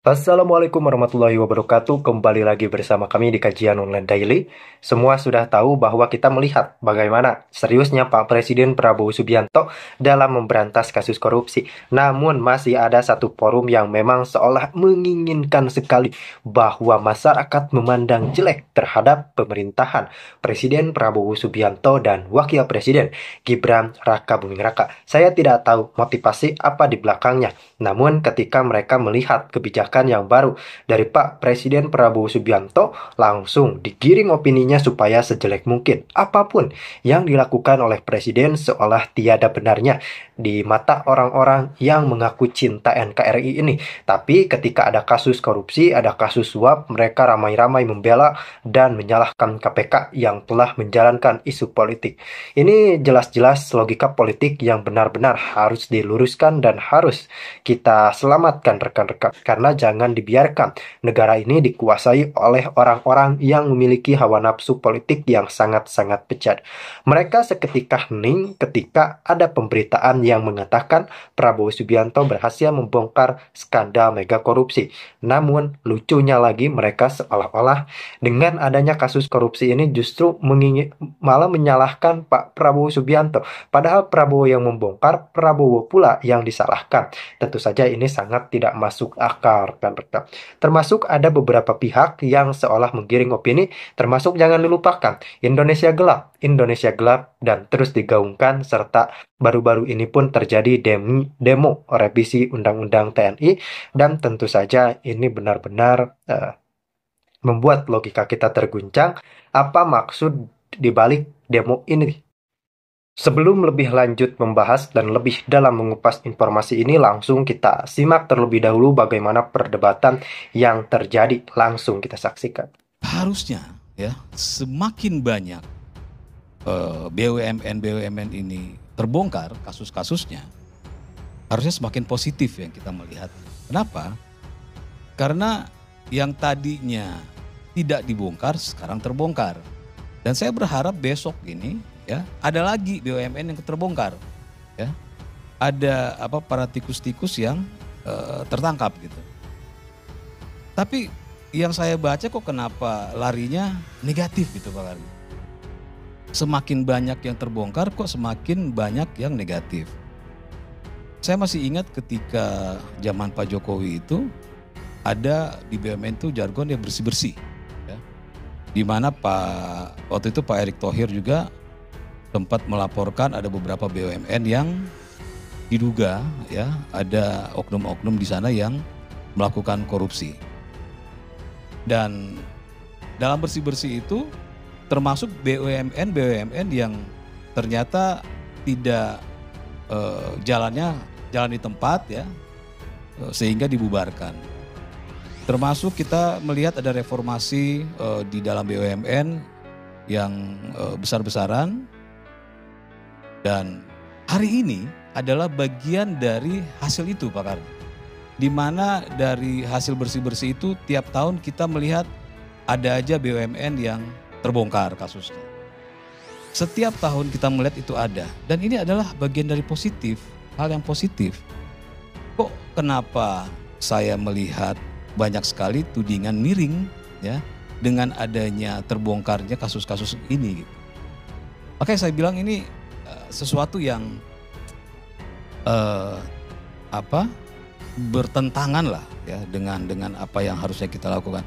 Assalamualaikum warahmatullahi wabarakatuh. Kembali lagi bersama kami di kajian online daily. Semua sudah tahu bahwa kita melihat bagaimana seriusnya Pak Presiden Prabowo Subianto dalam memberantas kasus korupsi. Namun masih ada satu forum yang memang seolah menginginkan sekali bahwa masyarakat memandang jelek terhadap pemerintahan Presiden Prabowo Subianto dan Wakil Presiden Gibran Raka Buming Raka. Saya tidak tahu motivasi apa di belakangnya. Namun ketika mereka melihat kebijakan yang baru dari Pak Presiden Prabowo Subianto, langsung digiring opininya supaya sejelek mungkin. Apapun yang dilakukan oleh Presiden seolah tiada benarnya di mata orang-orang yang mengaku cinta NKRI ini. Tapi ketika ada kasus korupsi, ada kasus suap, mereka ramai-ramai membela dan menyalahkan KPK yang telah menjalankan isu politik. Ini jelas-jelas logika politik yang benar-benar harus diluruskan dan harus kita selamatkan rekan-rekan, karena jangan dibiarkan negara ini dikuasai oleh orang-orang yang memiliki hawa nafsu politik yang sangat-sangat bejat. Mereka seketika hening ketika ada pemberitaan yang mengatakan Prabowo Subianto berhasil membongkar skandal mega korupsi. Namun lucunya lagi, mereka seolah-olah dengan adanya kasus korupsi ini justru malah menyalahkan Pak Prabowo Subianto. Padahal Prabowo yang membongkar, Prabowo pula yang disalahkan. Tentu saja ini sangat tidak masuk akal, rekan-rekan. Termasuk ada beberapa pihak yang seolah menggiring opini, termasuk jangan dilupakan Indonesia gelap dan terus digaungkan, serta baru-baru ini pun terjadi demo revisi Undang-Undang TNI, dan tentu saja ini benar-benar membuat logika kita terguncang. Apa maksud dibalik demo ini? Sebelum lebih lanjut membahas dan lebih dalam mengupas informasi ini, langsung kita simak terlebih dahulu bagaimana perdebatan yang terjadi. Langsung kita saksikan. Harusnya ya semakin banyak BUMN ini terbongkar kasus-kasusnya, harusnya semakin positif yang kita melihat. Kenapa? Karena yang tadinya tidak dibongkar sekarang terbongkar. Dan saya berharap besok ini ya ada lagi BUMN yang terbongkar, ya ada para tikus-tikus yang tertangkap gitu. Tapi yang saya baca kok kenapa larinya negatif gitu Pak Ardi. Semakin banyak yang terbongkar kok semakin banyak yang negatif. Saya masih ingat ketika zaman Pak Jokowi itu ada di BUMN itu jargon yang bersih-bersih, ya. Di mana waktu itu Pak Erick Thohir juga sempat melaporkan ada beberapa BUMN yang diduga ya ada oknum-oknum di sana yang melakukan korupsi. Dan dalam bersih-bersih itu termasuk BUMN yang ternyata tidak jalan di tempat ya, sehingga dibubarkan. Termasuk kita melihat ada reformasi di dalam BUMN yang besar-besaran. Dan hari ini adalah bagian dari hasil itu Pak Karni. Di mana dari hasil bersih-bersih itu tiap tahun kita melihat ada aja BUMN yang terbongkar kasusnya. Setiap tahun kita melihat itu ada. Dan ini adalah bagian dari positif, hal yang positif. Kok kenapa saya melihat banyak sekali tudingan miring ya dengan adanya terbongkarnya kasus-kasus ini. Makanya saya bilang ini sesuatu yang bertentangan lah ya dengan apa yang harusnya kita lakukan.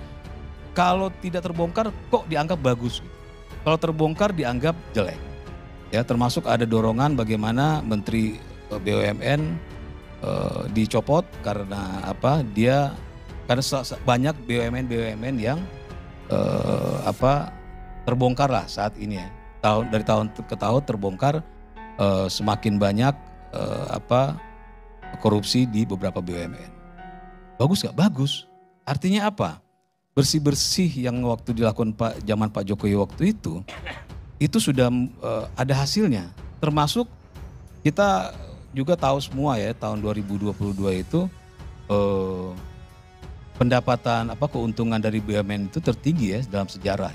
Kalau tidak terbongkar kok dianggap bagus gitu. Kalau terbongkar dianggap jelek. Ya, termasuk ada dorongan bagaimana Menteri BUMN dicopot karena karena banyak BUMN yang terbongkar lah saat ini ya. Dari tahun ke tahun terbongkar semakin banyak korupsi di beberapa BUMN. Bagus gak? Bagus. Artinya apa? Bersih-bersih yang waktu dilakukan zaman Pak Jokowi waktu itu sudah ada hasilnya. Termasuk kita juga tahu semua ya tahun 2022 itu pendapatan keuntungan dari BUMN itu tertinggi ya dalam sejarah.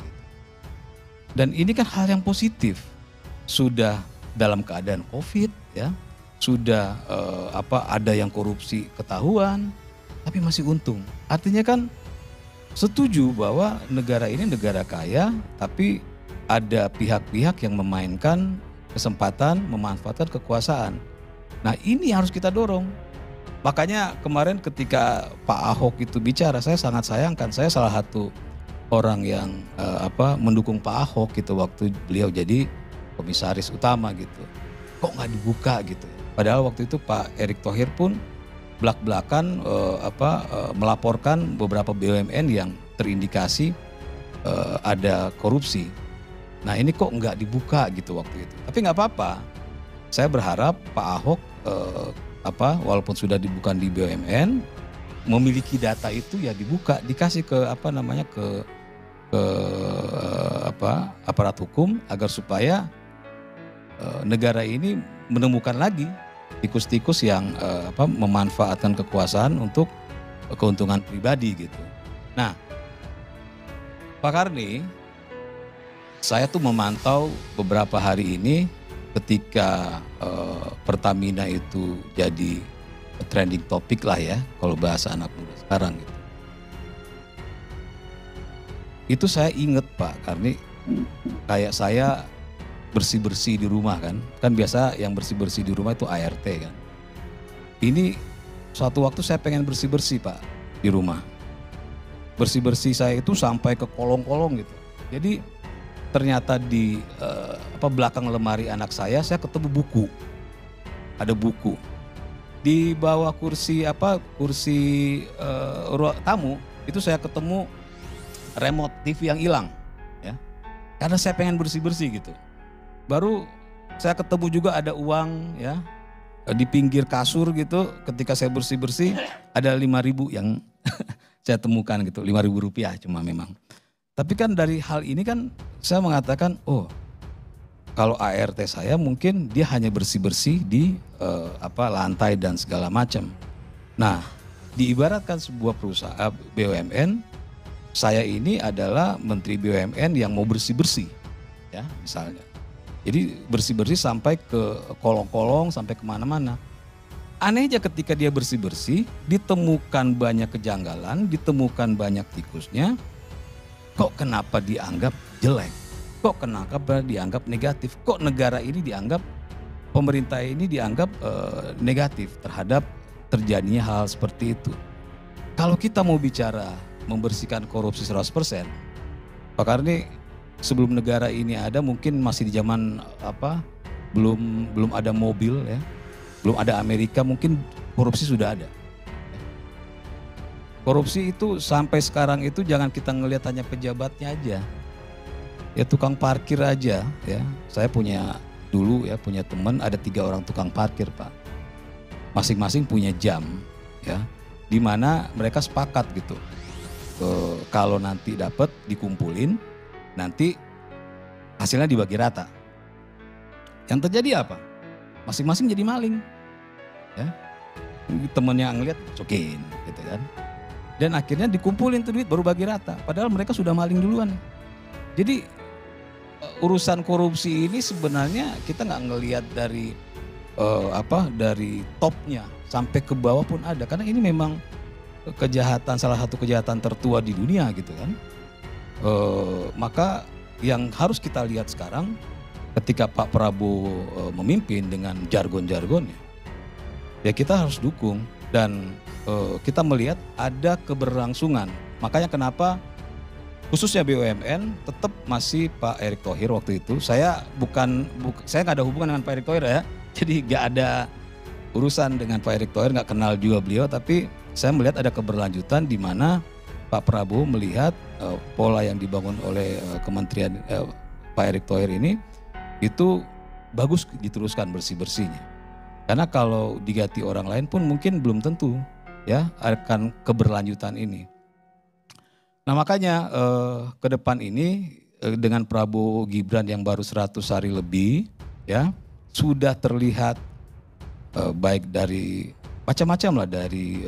Dan ini kan hal yang positif. Sudah dalam keadaan Covid ya, sudah ada yang korupsi ketahuan, tapi masih untung. Artinya kan setuju bahwa negara ini negara kaya, tapi ada pihak-pihak yang memainkan kesempatan, memanfaatkan kekuasaan. Nah ini harus kita dorong. Makanya kemarin ketika Pak Ahok itu bicara, saya sangat sayangkan. Saya salah satu orang yang mendukung Pak Ahok gitu waktu beliau jadi komisaris utama gitu. Kok nggak dibuka gitu? Padahal waktu itu Pak Erick Thohir pun belak-belakan melaporkan beberapa BUMN yang terindikasi ada korupsi. Nah ini kok nggak dibuka gitu waktu itu. Tapi nggak apa-apa. Saya berharap Pak Ahok walaupun sudah dibuka di BUMN, memiliki data itu ya dibuka, dikasih ke aparat hukum agar supaya negara ini menemukan lagi tikus-tikus yang memanfaatkan kekuasaan untuk keuntungan pribadi gitu. Nah, Pak Karni, saya tuh memantau beberapa hari ini ketika Pertamina itu jadi trending topik lah ya, kalau bahasa anak muda sekarang gitu. Itu saya inget Pak Karni, kayak saya bersih-bersih di rumah kan biasa yang bersih-bersih di rumah itu ART kan. Ini suatu waktu saya pengen bersih-bersih Pak di rumah. Bersih-bersih saya itu sampai ke kolong-kolong gitu. Jadi ternyata di belakang lemari anak saya ketemu buku. Ada buku. Di bawah kursi ruang tamu itu saya ketemu remote TV yang hilang ya. Karena saya pengen bersih-bersih gitu. Baru saya ketemu juga ada uang ya di pinggir kasur gitu. Ketika saya bersih-bersih ada 5.000 yang saya temukan gitu, 5.000 rupiah cuma memang. Tapi kan dari hal ini kan saya mengatakan, oh kalau ART saya mungkin dia hanya bersih-bersih di lantai dan segala macam. Nah, diibaratkan sebuah perusahaan BUMN, saya ini adalah menteri BUMN yang mau bersih-bersih ya misalnya. Jadi bersih-bersih sampai ke kolong-kolong, sampai kemana-mana. Anehnya ketika dia bersih-bersih, ditemukan banyak kejanggalan, ditemukan banyak tikusnya, kok kenapa dianggap jelek? Kok kenapa dianggap negatif? Kok negara ini dianggap, pemerintah ini dianggap negatif terhadap terjadinya hal seperti itu? Kalau kita mau bicara membersihkan korupsi 100%, Pak Karni, sebelum negara ini ada mungkin masih di zaman belum ada mobil ya, belum ada Amerika, mungkin korupsi sudah ada. Korupsi itu sampai sekarang itu jangan kita ngelihat hanya pejabatnya aja. Ya tukang parkir aja ya. Saya punya teman ada 3 orang tukang parkir Pak. Masing-masing punya jam ya, di mana mereka sepakat gitu. Kalau nanti dapat dikumpulin, nanti hasilnya dibagi rata. Yang terjadi apa? Masing-masing jadi maling. Ya. Temennya ngeliat cokin gitu kan. Dan akhirnya dikumpulin tuh duit baru bagi rata. Padahal mereka sudah maling duluan. Jadi urusan korupsi ini sebenarnya kita nggak ngelihat dari dari topnya sampai ke bawah pun ada. Karena ini memang kejahatan, salah satu kejahatan tertua di dunia gitu kan. Maka yang harus kita lihat sekarang ketika Pak Prabowo memimpin dengan jargon-jargonnya, ya kita harus dukung dan kita melihat ada keberlangsungan. Makanya kenapa khususnya BUMN tetap masih Pak Erick Thohir waktu itu. Saya saya nggak ada hubungan dengan Pak Erick Thohir ya, jadi nggak ada urusan dengan Pak Erick Thohir, nggak kenal juga beliau. Tapi saya melihat ada keberlanjutan di mana Pak Prabowo melihat pola yang dibangun oleh Kementerian Pak Erick Thohir ini itu bagus diteruskan bersih-bersihnya. Karena kalau diganti orang lain pun mungkin belum tentu ya akan keberlanjutan ini. Nah makanya ke depan ini dengan Prabowo Gibran yang baru 100 hari lebih ya sudah terlihat baik dari macam-macam lah, dari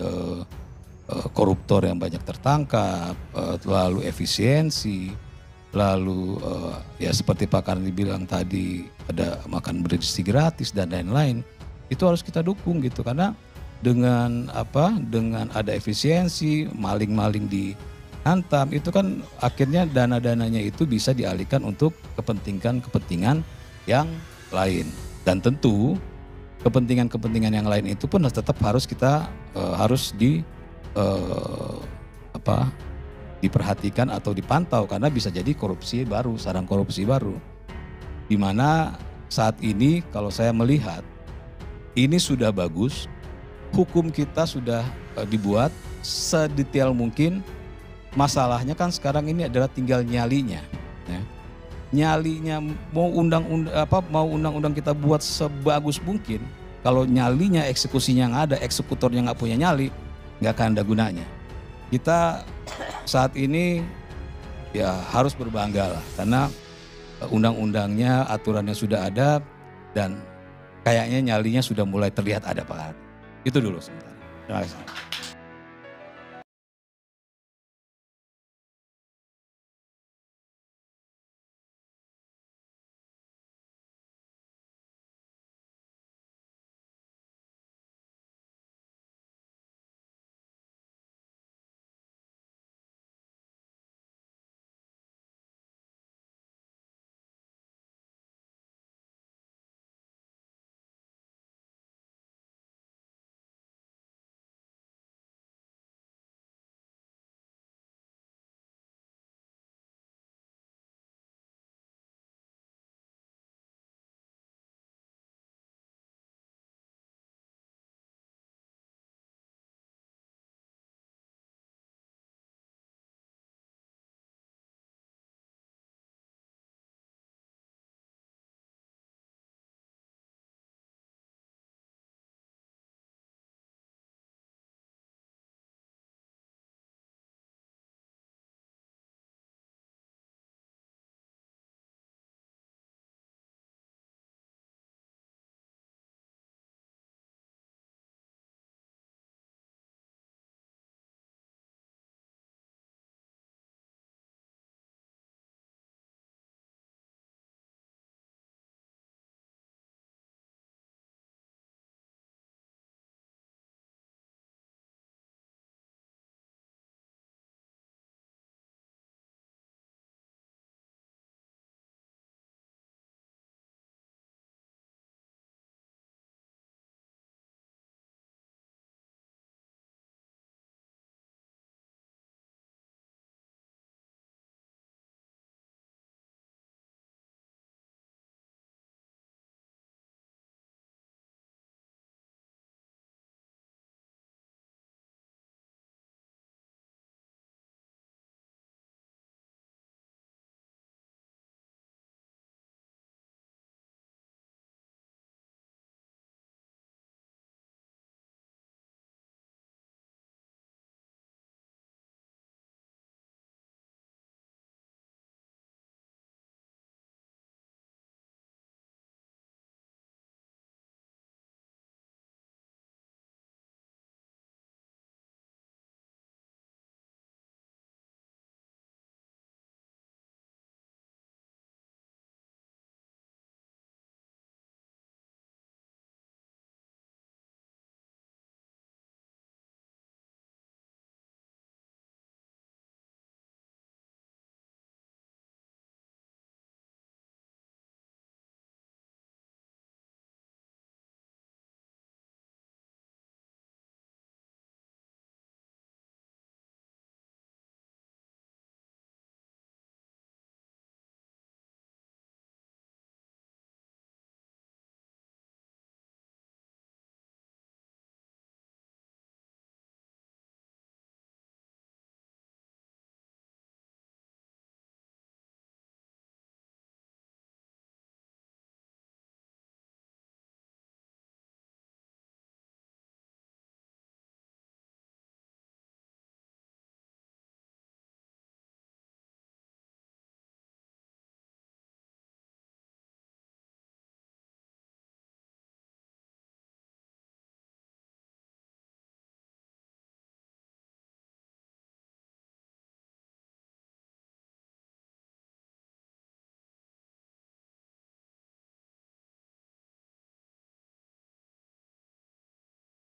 koruptor yang banyak tertangkap, lalu efisiensi, lalu ya seperti Pak Karni bilang tadi ada makan bersih gratis dan lain-lain. Itu harus kita dukung gitu karena dengan dengan ada efisiensi, maling-maling dihantam, itu kan akhirnya dana-dananya itu bisa dialihkan untuk kepentingan yang lain. Dan tentu kepentingan yang lain itu pun tetap harus kita diperhatikan atau dipantau, karena bisa jadi korupsi baru, sarang korupsi baru. Di mana saat ini kalau saya melihat ini sudah bagus, hukum kita sudah dibuat sedetail mungkin. Masalahnya kan sekarang ini adalah tinggal nyalinya. Ya. Nyalinya mau undang-undang kita buat sebagus mungkin, kalau nyalinya, eksekusinya yang ada, eksekutornya nggak punya nyali, nggak akan ada gunanya. Kita saat ini ya harus berbangga lah, karena undang-undangnya, aturannya sudah ada, dan kayaknya nyalinya sudah mulai terlihat ada Pak. Itu dulu sebentar. Terima kasih.